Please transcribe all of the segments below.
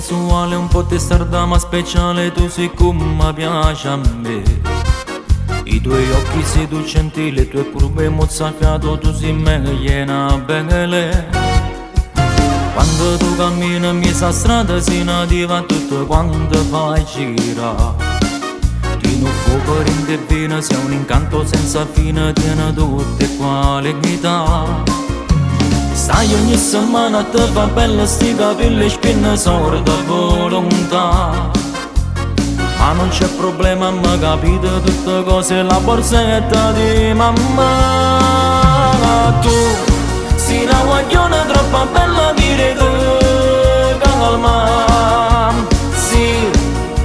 sensuale, un po' testarda ma speciale, tu sei come piace a me. I tuoi occhi seducenti, le tue curve mozzafiato, tu sei meglio bene. Quando tu cammini mi sa strada si nativa tutto quanto fai gira. Ti non fuoco rende bene, sei un incanto senza fine, tiene tutte qualità. Sai ogni settimana te fa bella sti capelli spinna sorda volontà. Ma non c'è problema, mi capite tutte cose, la borsetta di mamma. Tu sei una guagliona troppo bella, dire tu calma. Sì,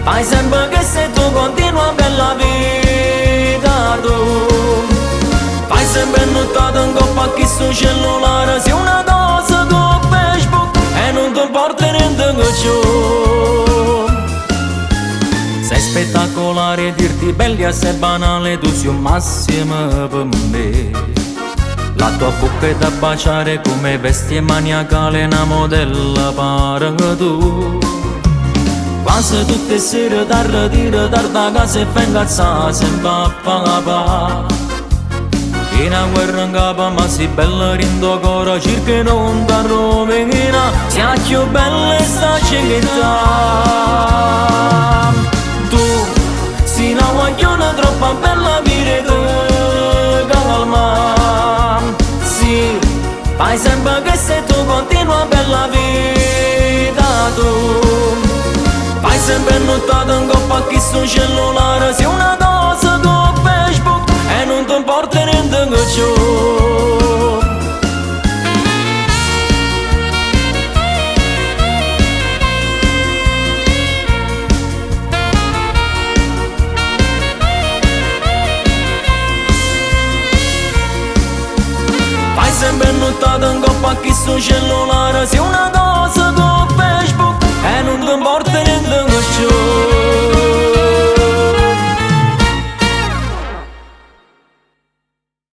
fai sempre che se tu continua bella vita tu. Fai sempre notato in coppa a chi sul cellulare, sei una cosa con Facebook e non ti importa niente che c'ho. Sei spettacolare, dirti belli assai banale, tu sei un massimo per me. La tua bocca è da baciare come bestia maniacale, una modella pare tu. Quasi tutte sere da ritiro da casa e fai incazzare sempre a papà. In una guerra in capo ma si bella rindo cora, circa non da rovina, sia più bella sta città. Tu sei una guagliona troppo bella, dire tu calma. Sì, fai sempre che se tu continua bella vita tu. Fai sempre notato in coppa a chi sul cellulare, sei una cosa con Facebook e non ti importa niente che c'ho. Fai sempre notato in coppa a chi sul cellulare, sei una cosa